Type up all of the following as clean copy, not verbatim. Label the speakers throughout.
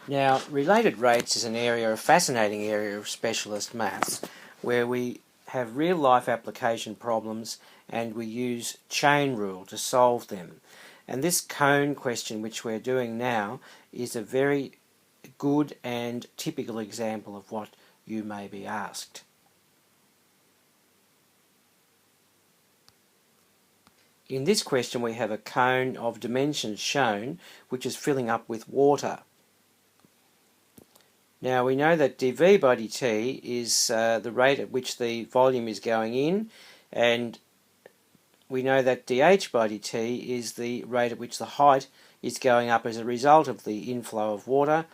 Speaker 1: Now, related rates is a fascinating area of specialist maths, where we have real-life application problems and we use chain rule to solve them. And this cone question, which we're doing now, is a very good and typical example of what you may be asked. In this question we have a cone of dimensions shown, which is filling up with water. Now we know that dV by dt is the rate at which the volume is going in, and we know that dH by dt is the rate at which the height is going up as a result of the inflow of water.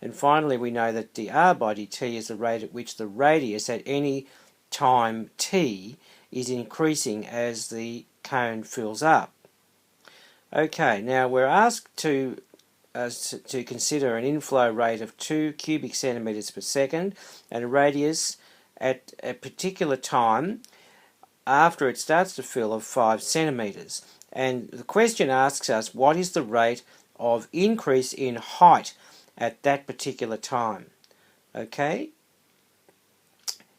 Speaker 1: And finally we know that dr by dt is the rate at which the radius at any time t is increasing as the cone fills up. Okay, now we're asked to consider an inflow rate of 2 cubic centimetres per second and a radius at a particular time after it starts to fill of 5 centimetres. And the question asks us what is the rate of increase in height at that particular time. Okay,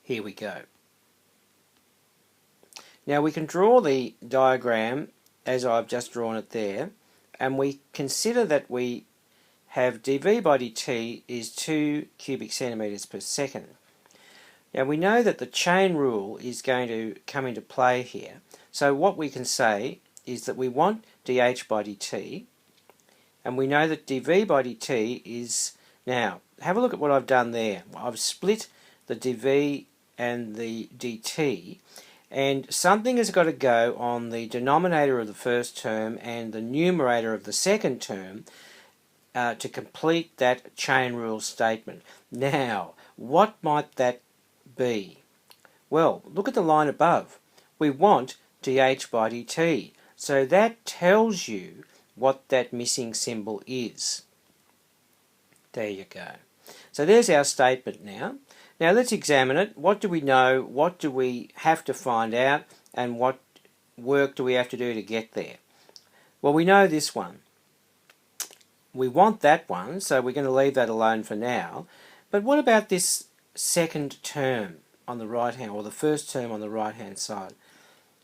Speaker 1: here we go. Now we can draw the diagram as I've just drawn it there, and we consider that we have dV by dt is 2 cubic centimetres per second. Now we know that the chain rule is going to come into play here. So what we can say is that we want dH by dt, and we know that dV by dt is, now have a look at what I've done there. I've split the dV and the dt, and something has got to go on the denominator of the first term and the numerator of the second term to complete that chain rule statement. Now, what might that be? Well, look at the line above. We want dH by dt, so that tells you what that missing symbol is. There you go. So there's our statement now. Now let's examine it. What do we know? What do we have to find out? And what work do we have to do to get there? Well, we know this one. We want that one, so we're going to leave that alone for now. But what about this second term on the right hand, or the first term on the right hand side?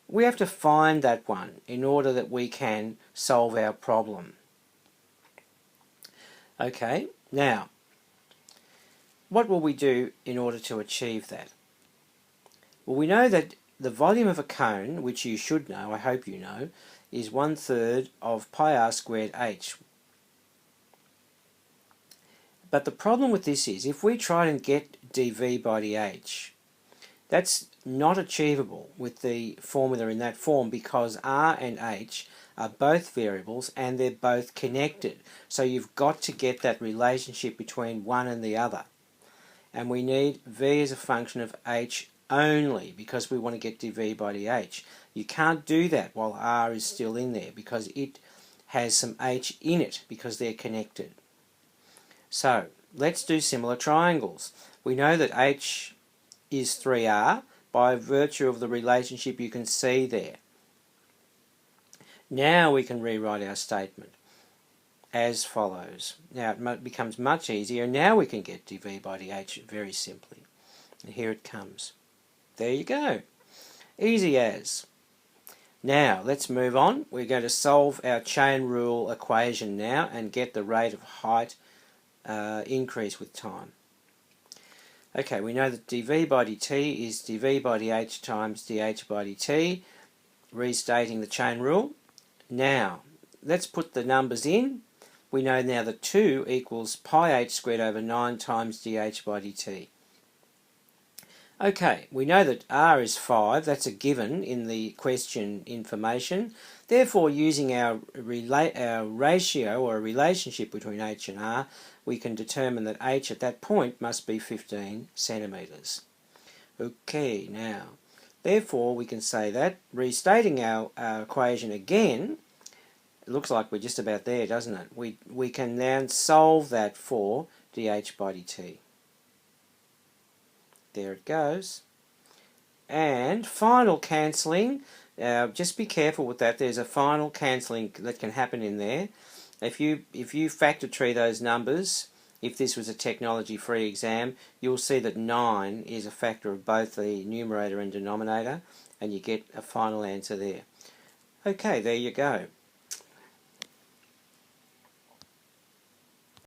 Speaker 1: We have to find that one in order that we can solve our problem. Okay, now what will we do in order to achieve that? Well, we know that the volume of a cone, which you should know, I hope you know, is 1/3 of pi r squared h. But the problem with this is, if we try and get dV by dH, that's not achievable with the formula in that form, because r and h are both variables and they're both connected. So you've got to get that relationship between one and the other. And we need v as a function of h only, because we want to get dV by dH. You can't do that while r is still in there, because it has some h in it, because they're connected. So let's do similar triangles. We know that h is 3r by virtue of the relationship you can see there. Now we can rewrite our statement as follows. Now it becomes much easier. Now we can get dV by dH very simply. And here it comes. There you go. Easy as. Now let's move on. We're going to solve our chain rule equation now and get the rate of height increase with time. Okay, we know that dV by dt is dV by dH times dH by dt, restating the chain rule. Now, let's put the numbers in. We know now that 2 equals pi h squared over 9 times dH by dt. Okay, we know that r is 5, that's a given in the question information. Therefore, using our ratio or a relationship between h and r, we can determine that h at that point must be 15 centimetres. Okay, now, therefore we can say that, restating our equation again, it looks like we're just about there, doesn't it? We can now solve that for dH by dt. There it goes. And final cancelling. Just be careful with that. There's a final cancelling that can happen in there. If you factor tree those numbers if this was a technology-free exam, you'll see that 9 is a factor of both the numerator and denominator, and you get a final answer there. Okay, there you go.